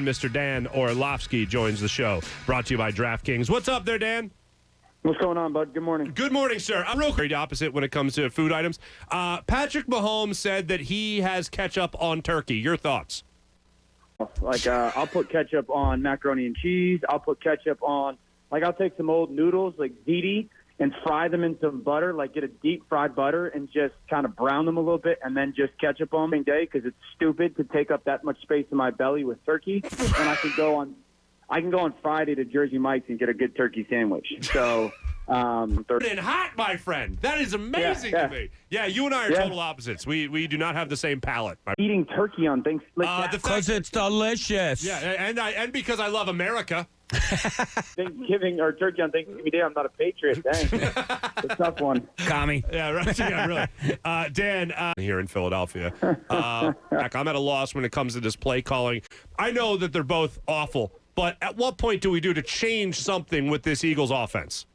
Mr. Dan Orlovsky joins the show, brought to you by DraftKings. What's up there, Dan? What's going on, bud? Good morning. Good morning, sir. I'm real the opposite when it comes to food items. Patrick Mahomes said that he has ketchup on turkey. Your thoughts? I'll put ketchup on macaroni and cheese. I'll put ketchup on, I'll take some old noodles, like ziti, and fry them in some butter, get a deep fried butter and just kind of brown them a little bit and then just ketchup on them day because it's stupid to take up that much space in my belly with turkey. And I can go on Friday to Jersey Mike's and get a good turkey sandwich. So, and hot, my friend. That is amazing to me. Yeah, you and I are total opposites. We do not have the same palate. Eating turkey on Thanksgiving. Because it's delicious. Yeah, and because I love America. Thanksgiving or turkey on Thanksgiving Day, I'm not a patriot. Dang. It's a tough one. Commie. Yeah, right. Yeah, really. Dan, here in Philadelphia, I'm at a loss when it comes to this play calling. I know that they're both awful, but at what point do we do to change something with this Eagles offense?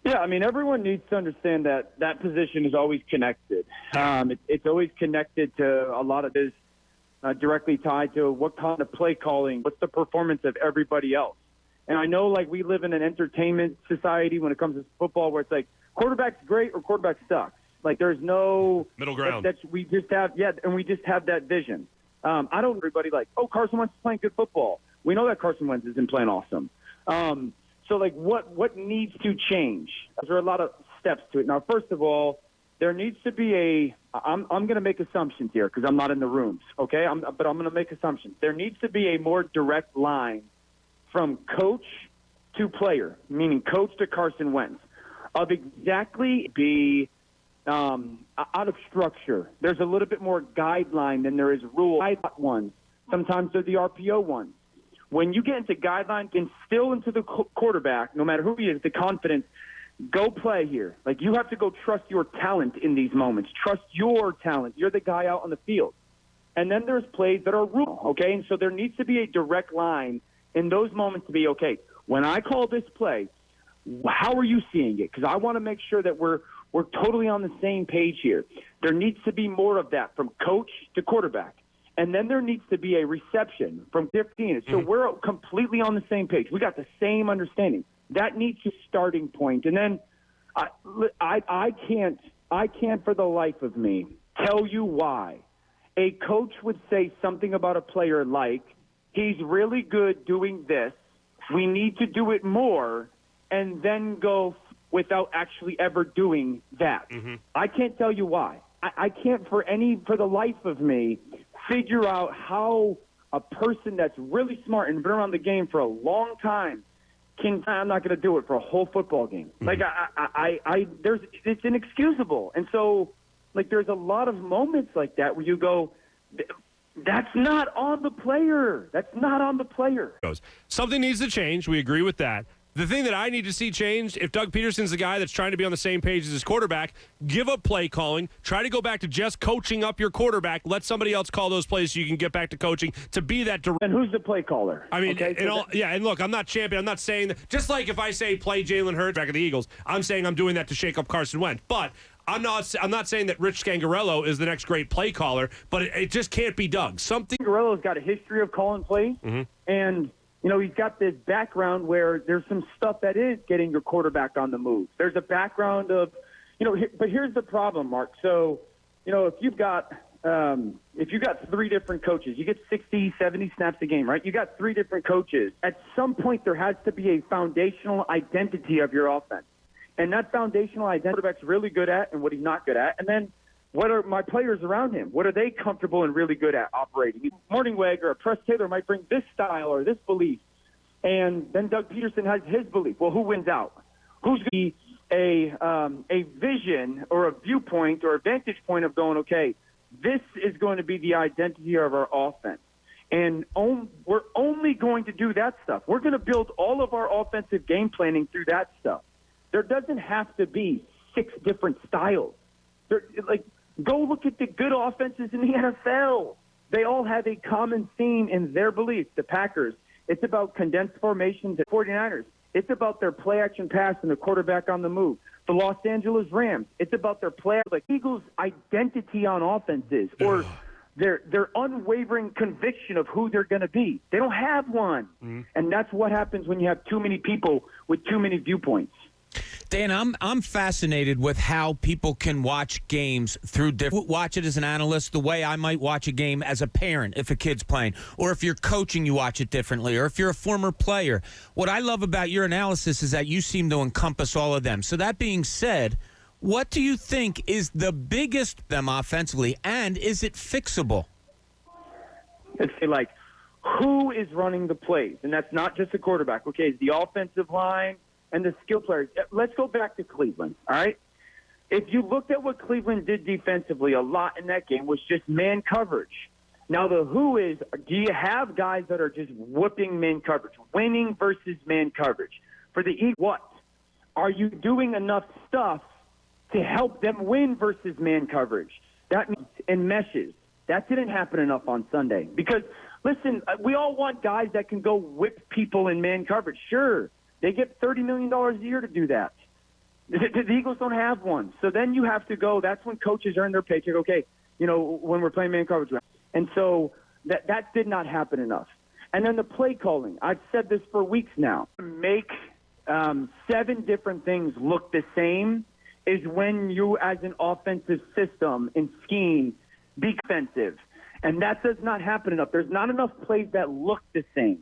Yeah, everyone needs to understand that position is always connected. It's always connected to a lot of this. Directly tied to what kind of play calling, what's the performance of everybody else. And I know, we live in an entertainment society when it comes to football where it's quarterback's great or quarterback sucks. There's no middle ground. We just have that vision. I don't everybody Carson Wentz is playing good football. We know that Carson Wentz isn't playing awesome. So what needs to change? There are a lot of steps to it. Now, first of all, there needs to be I'm going to make assumptions here because I'm not in the rooms, okay? But I'm going to make assumptions. There needs to be a more direct line from coach to player, meaning coach to Carson Wentz, of exactly be out of structure. There's a little bit more guideline than there is rule. Ones. Sometimes they're the RPO ones. When you get into guidelines, instill into the quarterback, no matter who he is, the confidence, go play here. You have to go trust your talent in these moments. Trust your talent. You're the guy out on the field. And then there's plays that are rule, okay? And so there needs to be a direct line in those moments to be, okay, when I call this play, how are you seeing it? Because I want to make sure that we're totally on the same page here. There needs to be more of that from coach to quarterback. And then there needs to be a reception from 15. So we're completely on the same page. We got the same understanding. That needs a starting point. And then I can't for the life of me tell you why a coach would say something about a player he's really good doing this, we need to do it more, and then go without actually ever doing that. Mm-hmm. I can't tell you why. I can't for the life of me figure out how a person that's really smart and been around the game for a long time I'm not going to do it for a whole football game. It's inexcusable. And so, there's a lot of moments like that where you go, that's not on the player. That's not on the player. Something needs to change. We agree with that. The thing that I need to see changed, if Doug Peterson's the guy that's trying to be on the same page as his quarterback, give up play calling, try to go back to just coaching up your quarterback, let somebody else call those plays so you can get back to coaching, to be that direct. And who's the play caller? And look, I'm not champion. I'm not saying that. Just like if I say play Jalen Hurts back at the Eagles, I'm saying I'm doing that to shake up Carson Wentz. But I'm not saying that Rich Scangarello is the next great play caller, but it just can't be Doug. Scangarello's got a history of calling plays, and he's got this background where there's some stuff that is getting your quarterback on the move. There's a background of, but here's the problem, Mark. So, if you've got three different coaches, you get 60, 70 snaps a game, right? You got three different coaches. At some point, there has to be a foundational identity of your offense. And that foundational identity, quarterback's really good at and what he's not good at. And then what are my players around him? What are they comfortable and really good at operating? Morningweg or Press Taylor might bring this style or this belief. And then Doug Peterson has his belief. Well, who wins out? Who's going to be a vision or a viewpoint or a vantage point of going, okay, this is going to be the identity of our offense. And we're only going to do that stuff. We're going to build all of our offensive game planning through that stuff. There doesn't have to be 6 different styles. Go look at the good offenses in the NFL. They all have a common theme in their beliefs. The Packers, it's about condensed formations. The 49ers, it's about their play-action pass and the quarterback on the move. The Los Angeles Rams, it's about their play. Eagles' identity on offenses, or their unwavering conviction of who they're going to be. They don't have one. And that's what happens when you have too many people with too many viewpoints. Dan, I'm fascinated with how people can watch games through different. Watch it as an analyst the way I might watch a game as a parent if a kid's playing, or if you're coaching, you watch it differently, or if you're a former player. What I love about your analysis is that you seem to encompass all of them. So that being said, what do you think is the biggest them offensively, and is it fixable? It's like, who is running the plays? And that's not just the quarterback. Okay, it's the offensive line and the skill players. Let's go back to Cleveland, all right? If you looked at what Cleveland did defensively, a lot in that game was just man coverage. Now, the who is, do you have guys that are just whooping man coverage, winning versus man coverage? For the Eagles, what? Are you doing enough stuff to help them win versus man coverage? That means in meshes. That didn't happen enough on Sunday. Because, listen, we all want guys that can go whip people in man coverage. Sure. They get $30 million a year to do that. The Eagles don't have one. So then you have to go. That's when coaches earn their paycheck. Okay, when we're playing man coverage. And so that did not happen enough. And then the play calling. I've said this for weeks now. Make 7 different things look the same is when you, as an offensive system and scheme, be defensive. And that does not happen enough. There's not enough plays that look the same.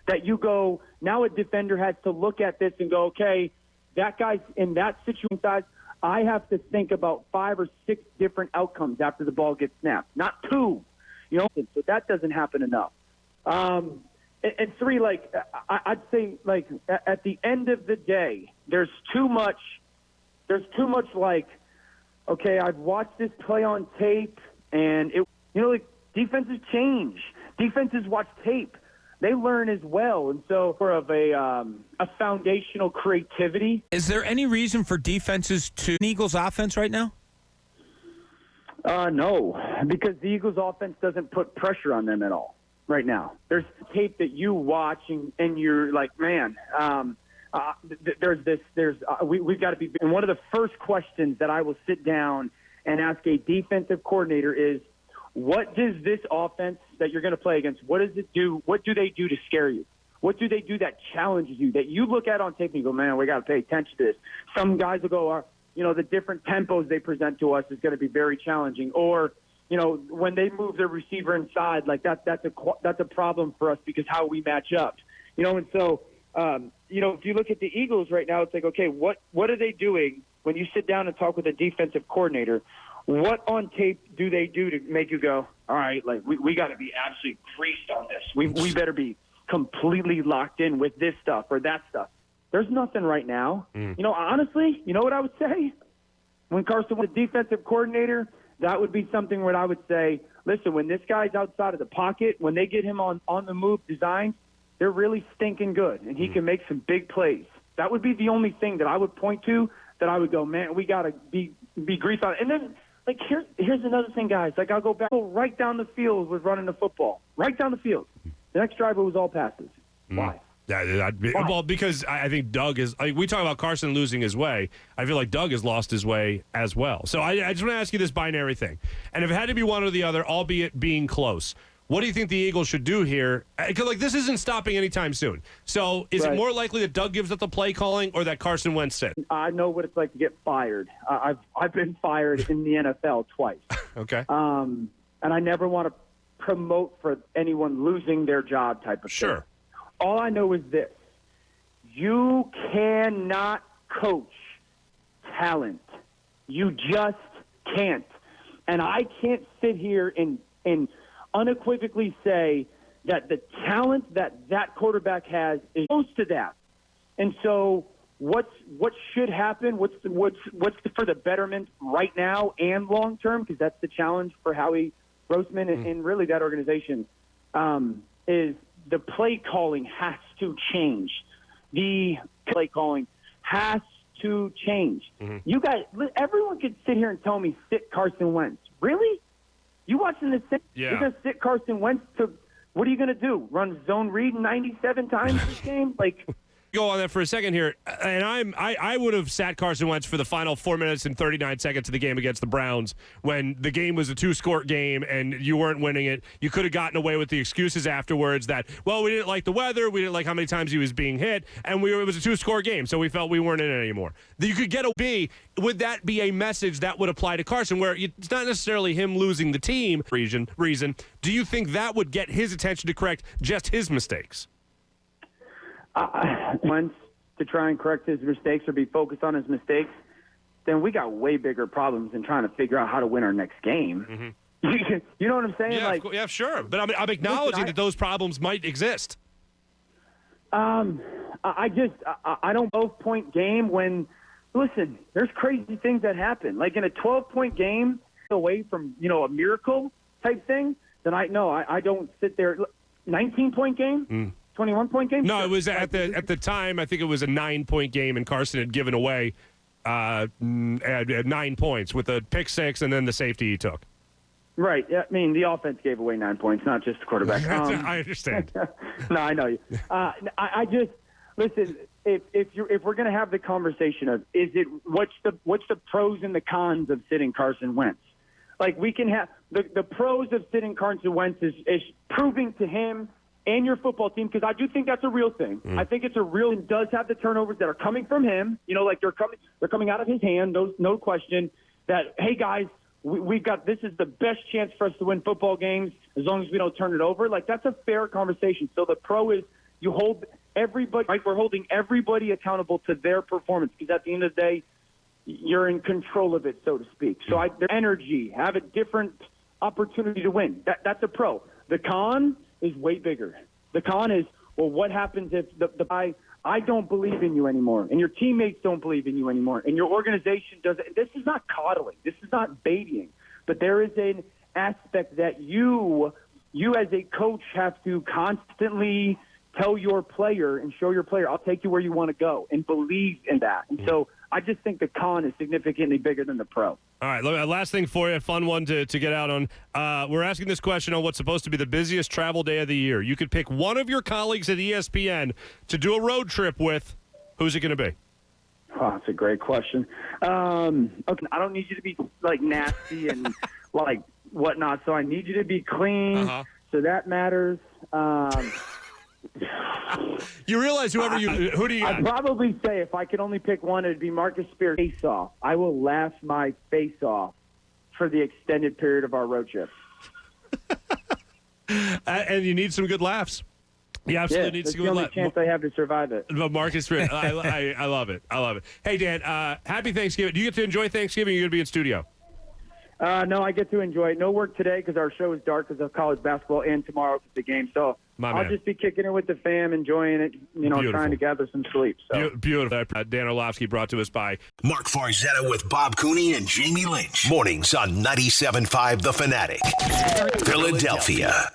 That you go, now a defender has to look at this and go, okay, that guy's in that situation size. I have to think about 5 or 6 different outcomes after the ball gets snapped, not 2. So that doesn't happen enough. And 3, I'd say, at the end of the day, there's too much like, okay, I've watched this play on tape, and defenses change. Defenses watch tape. They learn as well, and so for a foundational creativity. Is there any reason for defenses to Eagles offense right now? No, because the Eagles offense doesn't put pressure on them at all right now. There's tape that you watch and you're like, man, we've got to be. And one of the first questions that I will sit down and ask a defensive coordinator is, what does this offense that you're going to play against, what does it do? What do they do to scare you? What do they do that challenges you, that you look at on tape and you go, man, we got to pay attention to this? Some guys will go, the different tempos they present to us is going to be very challenging. Or, when they move their receiver inside, that's a problem for us because how we match up. And so, if you look at the Eagles right now, it's like, okay, what are they doing when you sit down and talk with a defensive coordinator? What on tape do they do to make you go, all right, we got to be absolutely greased on this. We better be completely locked in with this stuff or that stuff. There's nothing right now. Honestly, you know what I would say? When Carson was the defensive coordinator, that would be something where I would say, listen, when this guy's outside of the pocket, when they get him on the move designs, they're really stinking good, and he can make some big plays. That would be the only thing that I would point to that I would go, man, we got to be greased on it. And then, here's another thing, guys. I'll go back right down the field with running the football. Right down the field. The next drive, it was all passes. Why? Well, because I think Doug is we talk about Carson losing his way. I feel like Doug has lost his way as well. So I just want to ask you this binary thing. And if it had to be one or the other, albeit being close, what do you think the Eagles should do here? Because this isn't stopping anytime soon. So is it more likely that Doug gives up the play calling or that Carson Wentz sits? I know what it's like to get fired. I've been fired in the NFL twice. Okay. And I never want to promote for anyone losing their job type of thing. Sure. All I know is this. You cannot coach talent. You just can't. And I can't sit here and unequivocally say that the talent that quarterback has is close to that. And so what should happen? What's for the betterment right now and long term? Because that's the challenge for Howie Roseman and really that organization is the play calling has to change. The play calling has to change. You guys, everyone could sit here and tell me sit Carson Wentz. Really? You watching this? Yeah. You're gonna sit Carson Wentz to? What are you gonna do? Run zone read 97 times this game? Go on that for a second here, and I would have sat Carson Wentz for the final 4 minutes and 39 seconds of the game against the Browns when the game was a 2-score game and you weren't winning it. You could have gotten away with the excuses afterwards that, well, we didn't like the weather, we didn't like how many times he was being hit, and it was a 2-score game, so we felt we weren't in it anymore. You could get a B. Would that be a message that would apply to Carson, where it's not necessarily him losing the team reason? Do you think that would get his attention to correct just his mistakes? Once to try and correct his mistakes or be focused on his mistakes, then we got way bigger problems than trying to figure out how to win our next game. Mm-hmm. You know what I'm saying? Yeah, sure. But I'm acknowledging that those problems might exist. I don't both-point game when, listen, there's crazy things that happen. Like in a 12-point game away from, a miracle type thing, then I don't sit there. 19-point game? 21-point game? No, it was at the time, I think it was a 9-point game, and Carson had given away 9 points with a pick six and then the safety he took. Right. I mean, the offense gave away 9 points, not just the quarterback. I understand. No, I know you. I just listen. If we're going to have the conversation of what's the pros and the cons of sitting Carson Wentz? Like we can have the pros of sitting Carson Wentz is proving to him and your football team, because I do think that's a real thing. I think it's a real, and does have the turnovers that are coming from him. Like they're coming out of his hand. No question. That, hey guys, we've got, this is the best chance for us to win football games as long as we don't turn it over. Like that's a fair conversation. So the pro is you hold everybody, right? We're holding everybody accountable to their performance, because at the end of the day, you're in control of it, so to speak. So their energy, have a different opportunity to win. That's a pro. The con is way bigger. The con is, well, what happens if I don't believe in you anymore, and your teammates don't believe in you anymore, and your organization doesn't. This is not coddling. This is not babying. But there is an aspect that you as a coach have to constantly tell your player and show your player, I'll take you where you want to go, and believe in that. And so I just think the con is significantly bigger than the pro. All right, last thing for you, a fun one to get out on. We're asking this question on what's supposed to be the busiest travel day of the year. You could pick one of your colleagues at ESPN to do a road trip with. Who's it going to be? Oh, that's a great question. Okay, I don't need you to be like nasty and like whatnot, so I need you to be clean. So that matters. You realize who do you got? I'd probably say if I could only pick one, it'd be Marcus Spears. Face off. I will laugh my face off for the extended period of our road trip. And you need some good laughs. You absolutely need some good laughs. That's the only chance I have to survive it. But Marcus Spears, I love it. I love it. Hey, Dan, happy Thanksgiving. Do you get to enjoy Thanksgiving, or are you going to be in studio? No, I get to enjoy it. No work today because our show is dark because of college basketball, and tomorrow is the game. So I'll just be kicking it with the fam, enjoying it, trying to gather some sleep. So. Beautiful. Dan Orlovsky, brought to us by Mark Farzetta with Bob Cooney and Jamie Lynch. Mornings on 97.5 The Fanatic, Philadelphia.